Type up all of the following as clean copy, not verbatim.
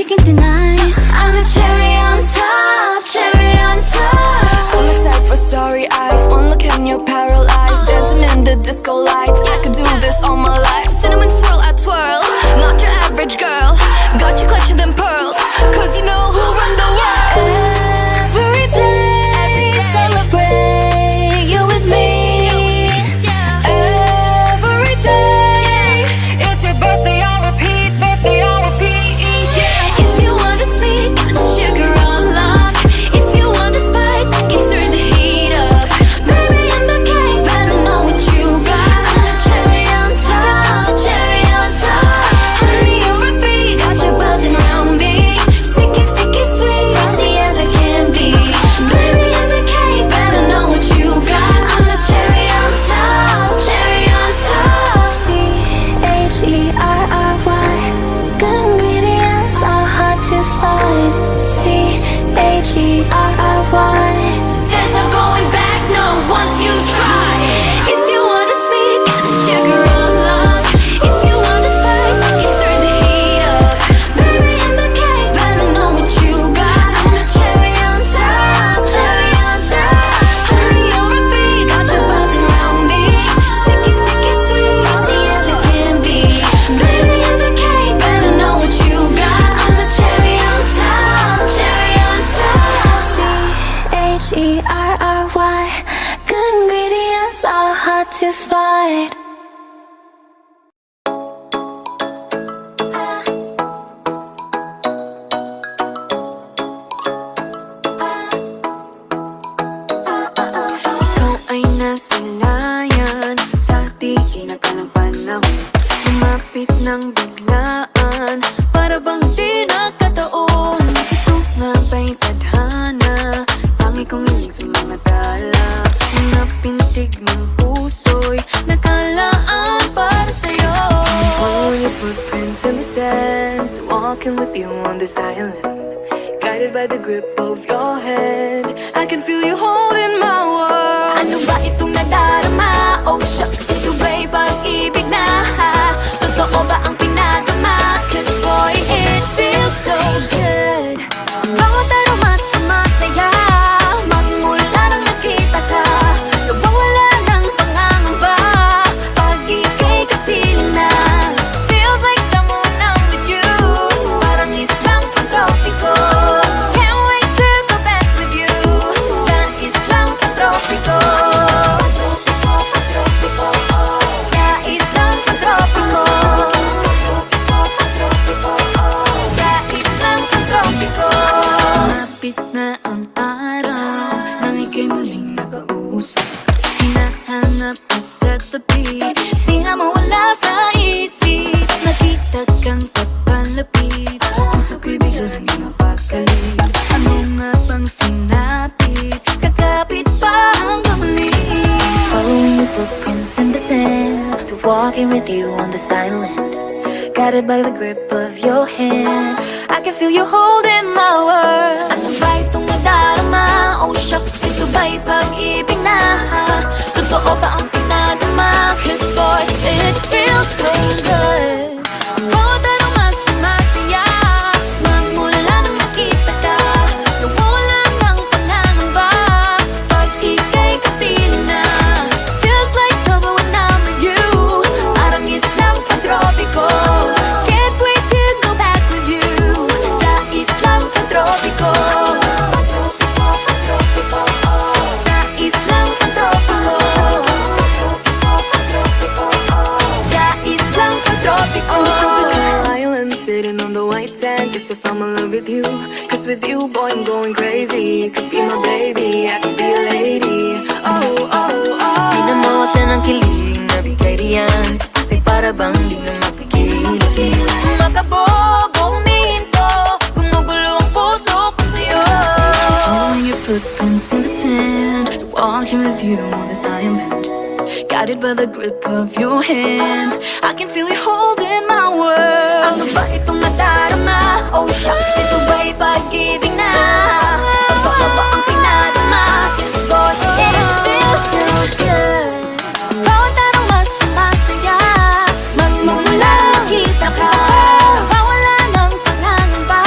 can't deny I'm the cherry on top, cherry on top. I'm a sight for sorry eyes. One look and you're paralyzed. Dancing in the disco lights. I could do this all my life. Cinnamon swirl, I twirl. Not your average girl. Got you clutching them pearls. Cause you know who run the world. Every day, celebrate you with me. Every day, it's your birthday on repeat, birthday on repeat. Yeah. If you wanted sweet, got the sugar on lock. If you wanted spice, can turn the heat up. Baby, I'm the king, better know what you got. I'm the cherry on top, cherry on top. Honey, on repeat, got you buzzing around me. Sticky, sticky, sweet, frosty as I can be. Baby, I'm the king, better know what you got. I'm the cherry on top, cherry on top. C-H-E-R-R-Y. Good ingredients are hard to find. C-H-E-R-R-Y. There's no going back, no, once you try. If you wanted sweet, got the sugar on lock. If you wanted spice, can turn the heat up. Baby, I'm the king, better know what you got. I'm the cherry on top, cherry on top. Honey, on repeat, got you buzzing around me. Sticky, sticky, sweet, frosty as it can be. Baby, I'm the king, better know what you got. I'm the cherry on top, cherry on top. C-H-E-R-R-Y. Good ingredients are hard to find. Ikaw ay nasilayan sa di inakalang panahon. Lumapit ng biglaan, para bang di nakataon. Ito nga ba'y tadhana? Pangi kong hiling sa mga tala. Mga pintig ng puso'y nakalaan para sa'yo. Following your footprints in the sand. Walking with you on this island. Guided by the grip of your hand. I can feel you holding my world. Ano ba itong nadarama? Oh shucks, ito ba'y pag-ibig na? Totoo ba ang pinadama? Cause boy, it feels so good. Bawat aroma sumasaya. Magmula nang nakita ka, nawawala ng pangangamba. Pag ika'y kapiling na, feels like someone I'm with you. Parang islang pantropiko. Can't wait to go back with you. Sa islang pantropiko. Sa islang pantropiko. Sa islang pantropiko. Sumapit na ang araw nang ika'y muling nakausap. Hinahanap ka sa tabi, di na mawala sa isip. Nakita kang papalapit, puso ko'y bigla nang napakalit. Ano nga bang sinapit? Kakapit pa hanggang muli. Following your footprints in the sand, to walking with you on this island. Guided by the grip of your hand, I can feel you holding my world. Ano ba itong nadarama? Oh shucks, ito ba'y pag-ibig na? Totoo ba ang pinadama? Cause boy, it feels so good. Bawat aroma sumasaya. Magmula nang makita ka, nawawala ng pangangamba. Pag ika'y kapiling na, feels like summer when I'm with you. Parang islang pantropiko. Can't wait to go back with you. Sa islang pantropiko. Sa islang pantropiko. Sa islang pantropiko. On the tropical island, sitting on the white sand. Guess if I'm in love with you. Cause with you, boy, I'm going crazy. You could be my baby, I could be a lady. Oh, oh, oh. Di na mawata ng kilig na bigay riyan, kasi para bang di na mapigil. Makabog o humihinto, gumugulo ang puso ko sa'yo. Following your footprints in the sand, walking with you on this island. Guided by the grip of your hand, I can feel you holding my world. Ano ba itong nadarama? Oh shucks, ito ba'y pag-ibig na? Totoo ba ang pinadama? Cause boy, it feels so good. Bawat aroma sumasaya. Magmumula makita ka, nawawala ng pangangamba.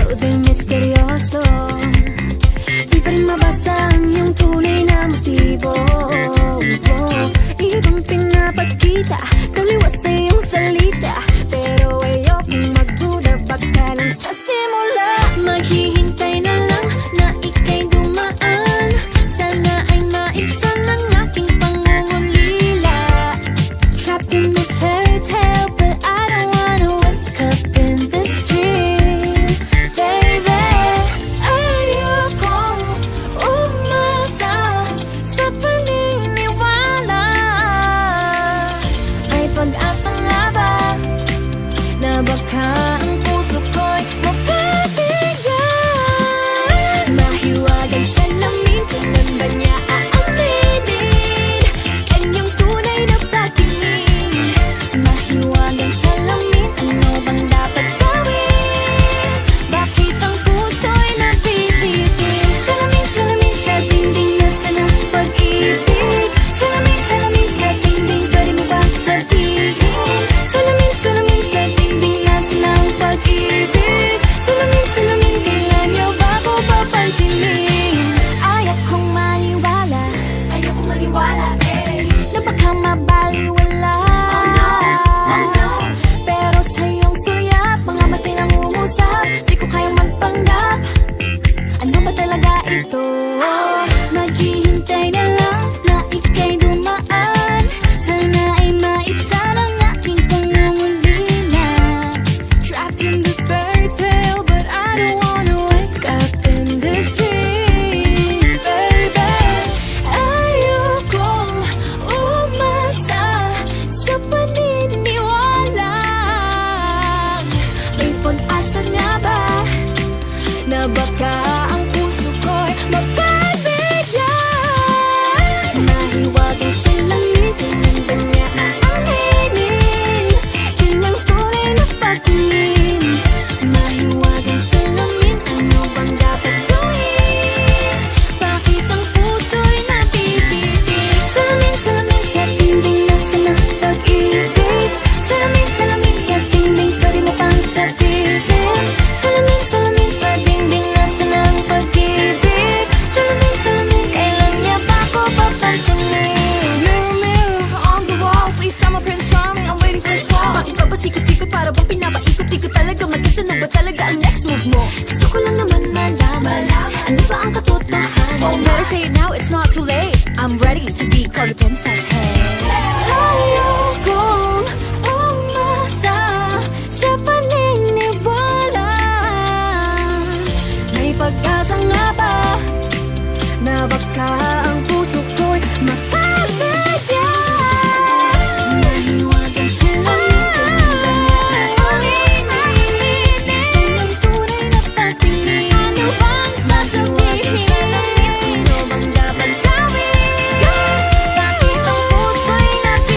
ikaw din misteryoso. Di pa rin mabasa ang iyong tunay na motibo. Ibang pinapagkita, taliwas sa iyong salita, pero ayokong magduda, baka lang sa simula. Maghihintay na lang na ika'y dumaan, sana ay maibsan ang aking pangungulila. Trapped in this fairy tale, but I don't wanna wake up in this dream, baby. Ayokong umasa sa paniniwala. May pag-asa nga ba na baka ang puso ko'y mapabigyan? Mahiwagang salamin, kailan ba niya aaminin kanyang tunay na pagtingin? Mahiwagang salamin, ano bang dapat gawin? Bakit ang puso'y napipitin? Salamin, salamin sa dingding, nasaan ang pag-ibig? Salamin, salamin sa dingding, pwede mo ba sabihin? Salamin, salamin sa dingding, nasaan ang pag-ibig? Salamin, salamin, kailan niyo ba ko papansinin? Ayokong maniwala, na baka mabaliwala. Pero sa iyong suyap, mga mati nangungusap, di ko kayang magpanggap. Ano ba talaga ito? Maghihintay na lang na ika'y dumaan, sana ay maibsan ang aking pangungulila. Trapped in this fairy tale, but I don't wanna wake up in this dream, baby. Ayokong umasa sa paniniwala. May pag-asa nga ba na baka ang puso ko'y mapabigyan? Mahiwagang salamin, kailan ba niya aaminin kanyang tunay na pagtingin? Mahiwagang salamin, ano bang dapat gawin? Bakit ang puso'y napipitin? Salamin, salamin sa dingding, nasaan ang pag-ibig? Salamin, salamin sa dingding, pwede mo pang sabihin? Salamin, salamin sa dingding, nasaan ang pag-ibig? Salamin, salamin, kailan niya ba ko papansinin? Mirror, mirror on the wall, please tell my Prince Charming I'm waiting for this call. Bakit pa ba sikot-sikot, para bang pinapaikot-ikot talaga? Magkasano ba talaga ang next move mo? Gusto ko lang naman malaman, ano ba ang katotohanan? Oh, better say it now, it's not too late. I'm ready to be called a princess, hey. Ayokong umasa sa paniniwala. May pag-asa nga ba na baka ang puso ko'y mapabigyan? Mahiwagang salamin, kailan ba niya aaminin kanyang tunay na pagtingin? Ano bang sasabihin? Ano bang dapat gawin? Bakit ang puso'y napipitin?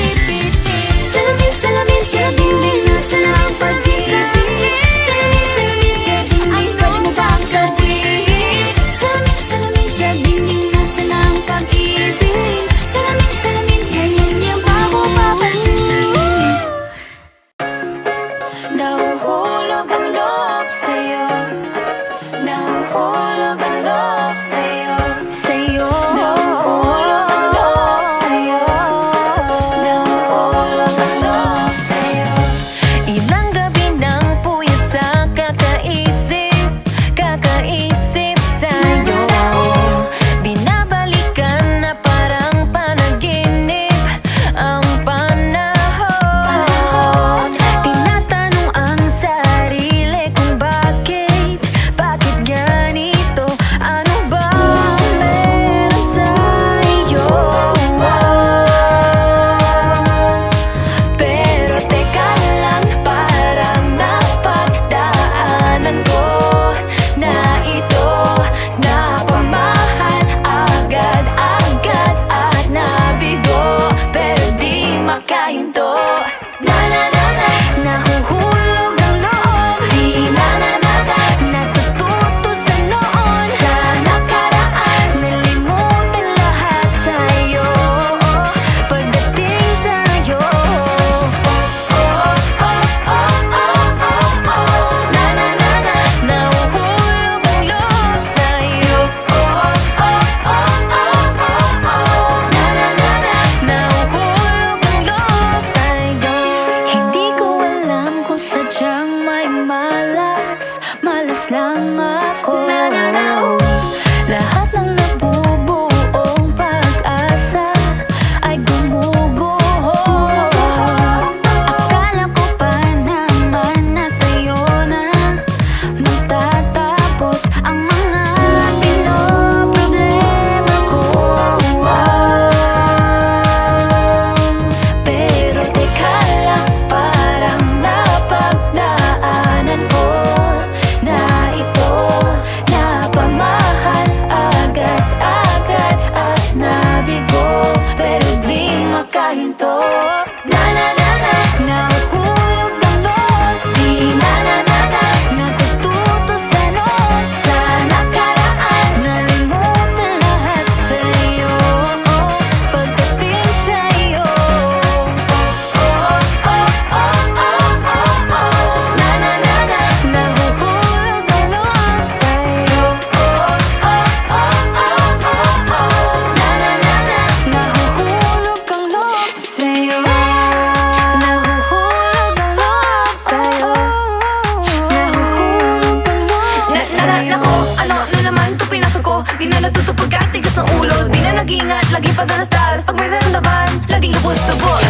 mag-iingat, laging padalas-dalas. Pag may naramdaman, laging lubos-lubos.